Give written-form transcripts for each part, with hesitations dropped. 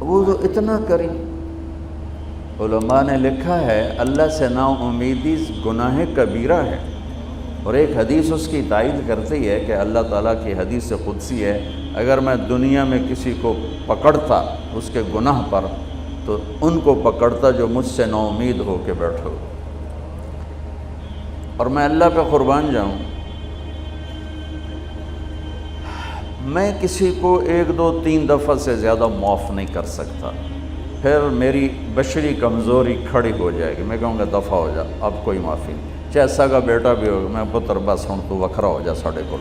وہ تو اتنا کری. علماء نے لکھا ہے اللہ سے نا امیدی گناہ کبیرہ ہے، اور ایک حدیث اس کی تائید کرتی ہے کہ اللہ تعالیٰ کی حدیث قدسی ہے، اگر میں دنیا میں کسی کو پکڑتا اس کے گناہ پر تو ان کو پکڑتا جو مجھ سے نا امید ہو کے بیٹھو. اور میں اللہ پہ قربان جاؤں، میں کسی کو 1 2 3 دفعہ سے زیادہ معاف نہیں کر سکتا، پھر میری بشری کمزوری کھڑی ہو جائے گی، میں کہوں گا دفع ہو جا، اب کوئی معافی نہیں. چاہے سگا بیٹا بھی ہوگا، میں پتر بس ہوں تو وکھرا ہو جا ساڑھے کو.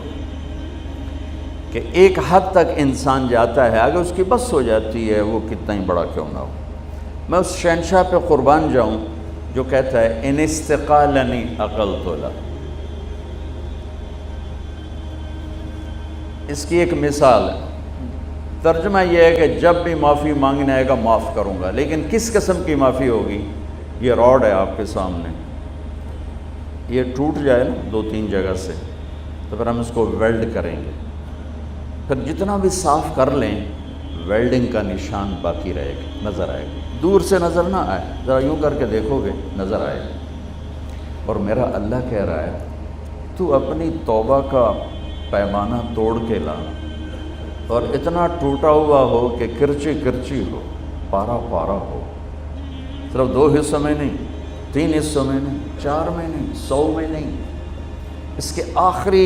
کہ ایک حد تک انسان جاتا ہے، اگر اس کی بس ہو جاتی ہے وہ کتنا ہی بڑا کیوں نہ ہو. میں اس شہنشاہ پہ قربان جاؤں جو کہتا ہے ان استقالنی عقلت له. اس کی ایک مثال ہے، ترجمہ یہ ہے کہ جب بھی معافی مانگنے آئے گا معاف کروں گا، لیکن کس قسم کی معافی ہوگی؟ یہ راڈ ہے آپ کے سامنے، یہ ٹوٹ جائے نا 2 3 جگہ سے تو پھر ہم اس کو ویلڈ کریں گے، پھر جتنا بھی صاف کر لیں ویلڈنگ کا نشان باقی رہے گا، نظر آئے گا. دور سے نظر نہ آئے، ذرا یوں کر کے دیکھو گے نظر آئے گا. اور میرا اللہ کہہ رہا ہے تو اپنی توبہ کا پیمانہ توڑ کے لا، اور اتنا ٹوٹا ہوا ہو کہ کرچی کرچی ہو، پارا پارا ہو، صرف 2 حصوں میں نہیں، 3 حصوں میں نہیں، 4 میں نہیں، 100 میں نہیں، اس کے آخری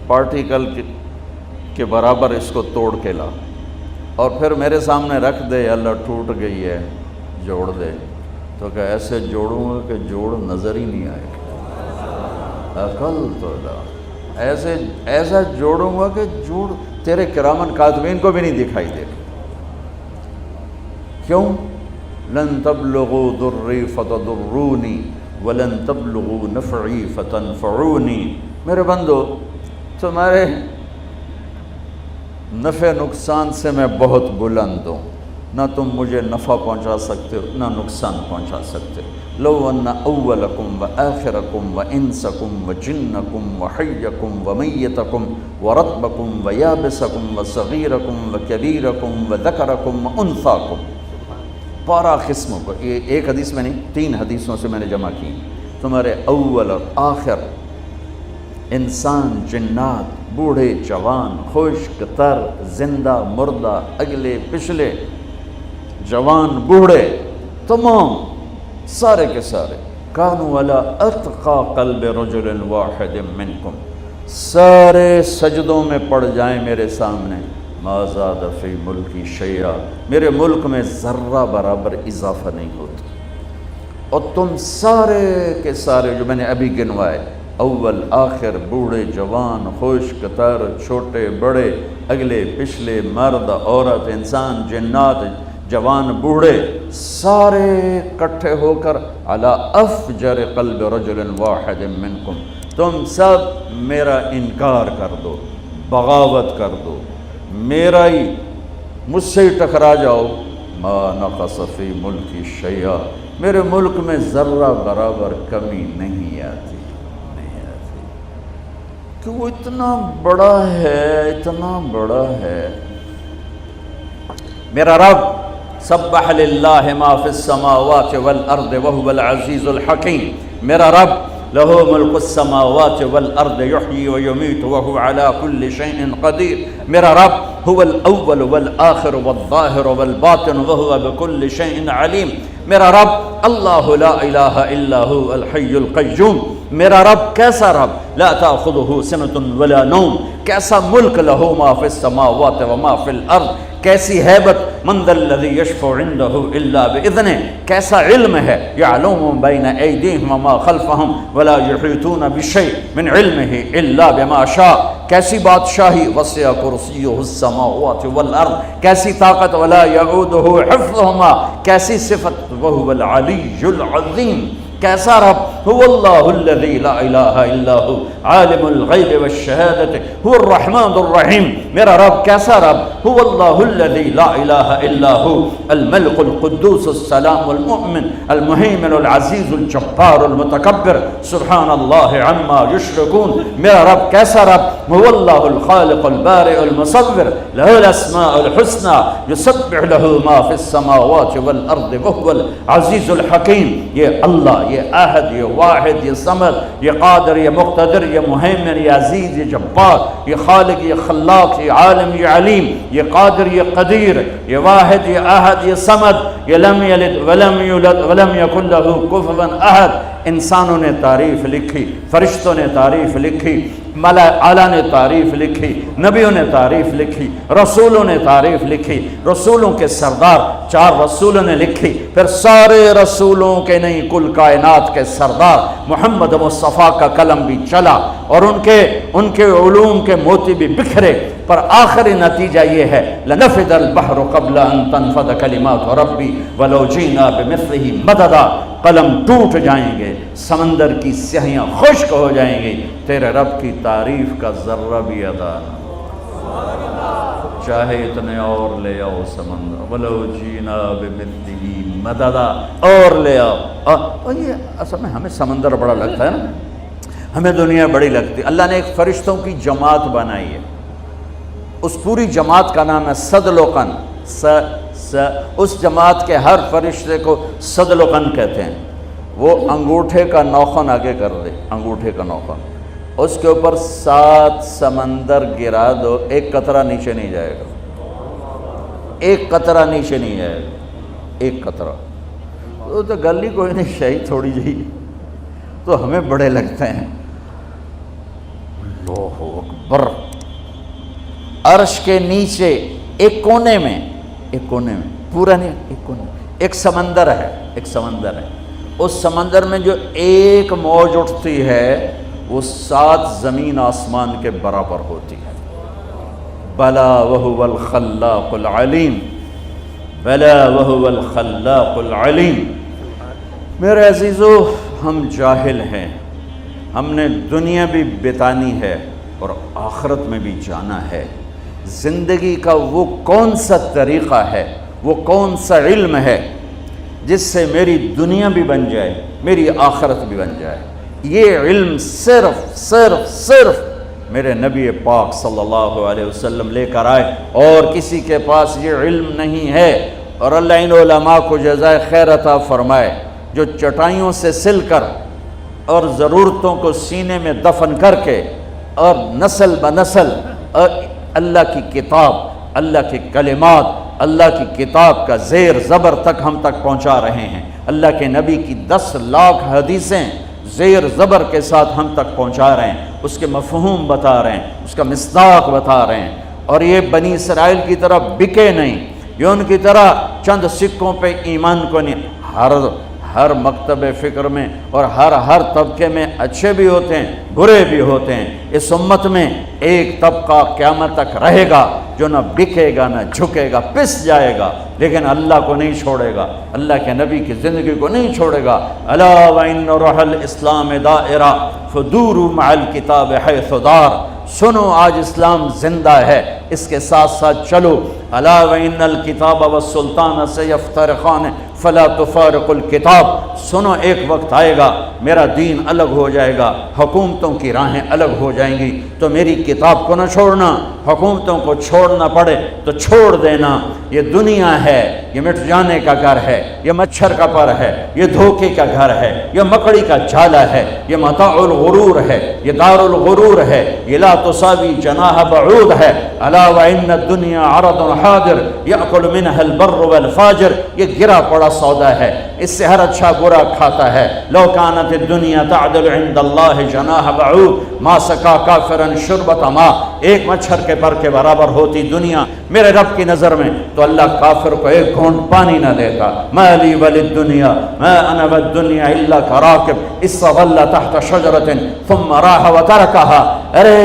پارٹیکل کے برابر اس کو توڑ کے لا، اور پھر میرے سامنے رکھ دے. اللہ ٹوٹ گئی ہے، جوڑ دے. تو کہ ایسے جوڑوں گا کہ جوڑ نظر ہی نہیں آئے گا. عقل تو ایسا جوڑوں گا کہ جوڑ تیرے کرامن کاتبین کو بھی نہیں دکھائی دے گا. کیوں؟ لن تبلغوا ضری فتضرونی ولن تبلغوا نفعی فتنفعونی. میرے بندو تمہارے نفع نقصان سے میں بہت بلند ہوں، نہ تم مجھے نفع پہنچا سکتے ہو نہ نقصان پہنچا سکتے. لو ان اولکم و آخرکم و انسکم و جنکم و حیکم و میتکم و رطبکم و یابسکم و صغیرکم و کبیرکم و ذکرکم و انثاکم. 12 قسموں کو، یہ ایک حدیث میں نہیں 3 حدیثوں سے میں نے جمع کی. تمہارے اول اور آخر، انسان، جنات، بوڑھے جوان، خشک تر، زندہ مردہ، اگلے پچھلے، جوان بوڑھے، تمام سارے کے سارے کانوا علی اتقى قلب رجل واحد منکم، سارے سجدوں میں پڑ جائیں میرے سامنے. ما زاد فی ملکی شیئا، میرے ملک میں ذرہ برابر اضافہ نہیں ہوتا. اور تم سارے کے سارے جو میں نے ابھی گنوائے، اول آخر، بوڑھے جوان، خشک تر، چھوٹے بڑے، اگلے پچھلے، مرد عورت، انسان جنات، جوان بوڑھے، سارے اکٹھے ہو کر علی افجر قلب رجل واحد منکم، تم سب میرا انکار کر دو، بغاوت کر دو، میرا ہی، مجھ سے ہی ٹکرا جاؤ. ما نقص فی ملکی شیئا، میرے ملک میں ذرہ برابر کمی نہیں آتی. کہ وہ اتنا بڑا ہے، اتنا بڑا ہے. میرا رب سبح للہ ما فی السماوات والارض وهو العزیز الحکیم. میرا رب لہ ملک السماوات والارض یحیی ویمیت وهو علی کل شیء قدیر. میرا رب هو الاول والآخر والظاہر والباطن وهو بكل شیء علیم. میرا رب اللہ لا الہ الا هو الحی القیوم. میرا رب کیسا رب؟ لا تأخذه سنة ولا نوم. کیسا ملک لہ ما فی السماوات وما فی الارض. کیسی ہیبت، من ذا الذی یشفع عنده الا باذنہ. کیسا علم ہے، یعلم بین ایدیہم وما خلفہم ولا یحیطون بشیء من علمہ الا بما شاء. کیسی بادشاہی، وسع کرسیہ السماوات والارض. کیسی طاقت، ولا یعودہ حفظہما. کیسی صفت، وہو العلی العظیم. کیسا رب؟ هو اللہ الذی لا الہ الا هو عالم الغیب والشہادۃ هو الرحمن الرحیم. میرا رب کیسا رب؟ هو اللہ الذی لا الہ الا هو الملک القدوس السلام المؤمن المہیمن العزیز الجبار المتکبر سبحان اللہ عما یشرکون. میرا رب کیسا رب؟ هو اللہ الخالق البارئ المصور له الاسماء الحسنى یسبح له ما فی السماوات والارض وهو العزیز الحکیم. یہ اللہ، یہ احد، یہ واحد، یہ صمد، یہ قادر، یہ مقتدر، یہ مہیمن، یہ عزیز، یہ جبار، یہ خالق، یہ خلاق، یہ عالم، یہ علیم، یہ قادر، یہ قدیر، یہ واحد، یہ احد، یہ صمد، یہ لم یلد ولم یولد ولم یکن لہ کفوا احد. انسانوں نے تعریف لکھی، فرشتوں نے تعریف لکھی، ملائکہ اعلیٰ نے تعریف لکھی، نبیوں نے تعریف لکھی، رسولوں نے تعریف لکھی، رسولوں کے سردار 4 رسولوں نے لکھی، پھر سارے رسولوں کے نہیں کل کائنات کے سردار محمد مصطفیٰ کا قلم بھی چلا اور ان کے علوم کے موتی بھی بکھرے، پر آخری نتیجہ یہ ہے لنفد البحر قبل ان تنفد کلمات ربی ولو جینا بمثلہ مددا. قلم ٹوٹ جائیں گے، سمندر کی سیاہیاں خشک ہو جائیں گی، تیرے رب کی تعریف کا ذرہ بھی ادا نہ، چاہے اتنے اور لے آؤ سمندر، ولو جینا بمثلہ مددا، اور لے آؤ. اور یہ اصل میں ہمیں سمندر بڑا لگتا ہے نا، ہمیں دنیا بڑی لگتی. اللہ نے ایک فرشتوں کی جماعت بنائی ہے، اس پوری جماعت کا نام ہے صدلقن. اس جماعت کے ہر فرشتے کو صدلقن کہتے ہیں. وہ انگوٹھے کا نوخن آگے کر دے، انگوٹھے کا نوخن، اس کے اوپر 7 سمندر گرا دو، ایک قطرہ نیچے نہیں جائے گا، ایک قطرہ نیچے نہیں جائے گا، ایک قطرہ. تو گل ہی کوئی نہیں، شہید تھوڑی جی تو ہمیں بڑے لگتے ہیں. اللہ اکبر. عرش کے نیچے ایک کونے میں پورا نہیں، ایک کونے میں ایک سمندر ہے، ایک سمندر ہے. اس سمندر میں جو ایک موج اٹھتی ہے وہ 7 زمین آسمان کے برابر ہوتی ہے. بلا وہو الخلاق العلیم، بلا وہو الخلاق العلیم. میرے عزیزو، ہم جاہل ہیں، ہم نے دنیا بھی بتانی ہے اور آخرت میں بھی جانا ہے. زندگی کا وہ کون سا طریقہ ہے، وہ کون سا علم ہے جس سے میری دنیا بھی بن جائے، میری آخرت بھی بن جائے. یہ علم صرف میرے نبی پاک صلی اللہ علیہ وسلم لے کر آئے، اور کسی کے پاس یہ علم نہیں ہے. اور اللہ ان علماء کو جزائے خیر عطا فرمائے جو چٹائیوں سے سل کر اور ضرورتوں کو سینے میں دفن کر کے اور نسل بنسل اور اللہ کی کتاب، اللہ کے کلمات، اللہ کی کتاب کا زیر زبر تک ہم تک پہنچا رہے ہیں. اللہ کے نبی کی 10 لاکھ حدیثیں زیر زبر کے ساتھ ہم تک پہنچا رہے ہیں، اس کے مفہوم بتا رہے ہیں، اس کا مصداق بتا رہے ہیں. اور یہ بنی اسرائیل کی طرح بکے نہیں، یہ ان کی طرح چند سکوں پہ ایمان کو نہیں. ہر مکتب فکر میں اور ہر طبقے میں اچھے بھی ہوتے ہیں، برے بھی ہوتے ہیں. اس امت میں ایک طبقہ قیامت تک رہے گا جو نہ بکے گا نہ جھکے گا، پس جائے گا، لیکن اللہ کو نہیں چھوڑے گا، اللہ کے نبی کی زندگی کو نہیں چھوڑے گا. الا وان روح الاسلام دائرہ فدوروا مع الکتاب حیث دار. سنو آج اسلام زندہ ہے، اس کے ساتھ ساتھ چلو. الا وان الکتاب والسلطان سیفترقان فلا تفارق الکتاب. سنو ایک وقت آئے گا میرا دین الگ ہو جائے گا، حکومتوں کی راہیں الگ ہو جائیں گی، تو میری کتاب کو نہ چھوڑنا. حکومتوں کو چھوڑنا پڑے تو چھوڑ دینا. یہ دنیا ہے، یہ مٹ جانے کا گھر ہے، یہ مچھر کا پر ہے، یہ دھوکے کا گھر ہے، یہ مکڑی کا جالا ہے، یہ متاع الغرور ہے، یہ دار الغرور ہے، یہ لا تساوی جناح بعود ہے. الا وان الدنیا عرض حاضر یاکل منها البر والفاجر. یہ گرا پڑا سودا ہے، اس سے ہر اچھا برا کھاتا ہے. لو كانت الدنيا تعدل عند الله جناح بعوض ما سقى كافرا شربة ماء. ایک مچھر کے پر کے برابر ہوتی دنیا میرے رب کی نظر میں تو اللہ کافر کو ایک گھونٹ پانی نہ دیتا. ما لي وللدنيا ما انا والدنيا الا كراكب استظل تحت شجرة ثم راح وتركها. ارے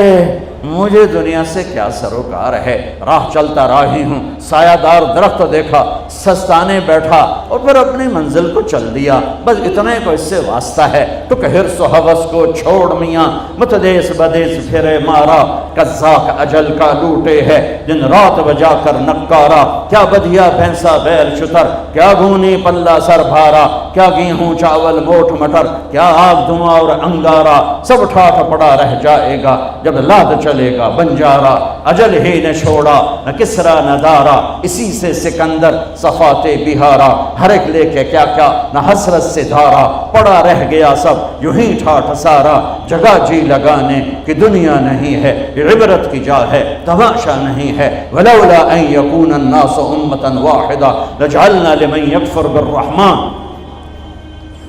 مجھے دنیا سے کیا سروکار ہے، راہ چلتا راہی ہوں، سایہ دار درخت دیکھا، سستانے بیٹھا اور پھر اپنی منزل کو چل دیا، بس اتنے کو اس سے واسطہ ہے۔ تو کہ حرص و ہوس کو چھوڑ میاں، متدیس بدیس پھرے مارا، قزاق اجل کا لوٹے ہے دن رات بجا کر نکارا۔ کیا بدھیا بھینسا بیل شتر، کیا گھونی پلہ سر بھارا، کیا گیہوں چاول موٹ مٹر، کیا آگ دھواں اور انگارا، سب ٹھاٹھ پڑا رہ جائے گا جب لاد چلے گا بنجارا۔ اجل ہی نے چھوڑا نہ کسرا نہ دارا، اسی سے سکندر صفات بہارا، ہر ایک لے کے کیا کیا نہ حسرت سے دھارا، پڑا رہ گیا سب یوں ہی ٹھاٹھ سارا۔ جگہ جی لگانے کی دنیا نہیں ہے، یہ عبرت کی جا ہے تماشا نہیں ہے۔ ولولا ان یکون الناس امۃ واحدہ لجعلنا لمن یکفر بالرحمن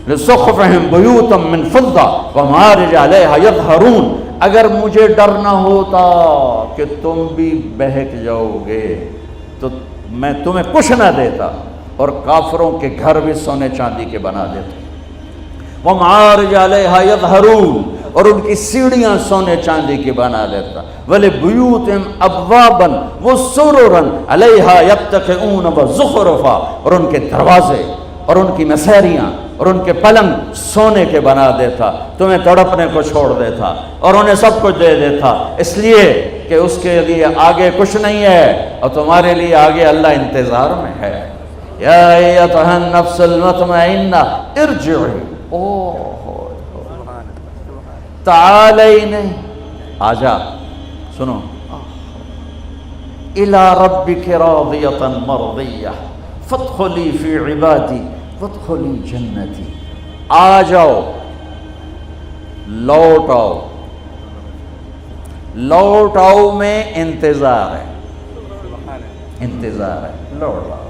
لسقفہم بیوتا من فضہ ومعارج علیہا یظہرون۔ اگر مجھے ڈر نہ ہوتا کہ تم بھی بہک جاؤ گے تو میں تمہیں کچھ نہ دیتا اور کافروں کے گھر بھی سونے چاندی کے بنا دیتا، ومعارج علیہا یظہرون، اور ان کی سیڑھیاں سونے چاندی کی بنا دیتا، وَلِبُيُوتِهِمْ أَبْوَابًا وَسُرُرًا عَلَيْهَا يَتَّكِئُونَ وَزُخْرُفًا، اور ان کے دروازے اور ان کی مسیریاں اور ان کے پلنگ سونے کے بنا دیتا، تمہیں تڑپنے کو چھوڑ دیتا اور انہیں سب کچھ دے دیتا، اس لیے کہ اس کے لیے آگے کچھ نہیں ہے اور تمہارے لیے آگے اللہ انتظار میں ہے۔ یا ایتھا النفس المطمئنہ ارجعی، تعالی نہیں، آجا سنو، الی ربک راضیۃ مرضیہ فادخلی فی عبادی وادخلی جنتی، آ جاؤ، لوٹ آؤ، لوٹ آؤ میں انتظار ہے، انتظار ہے، لوٹ آؤ۔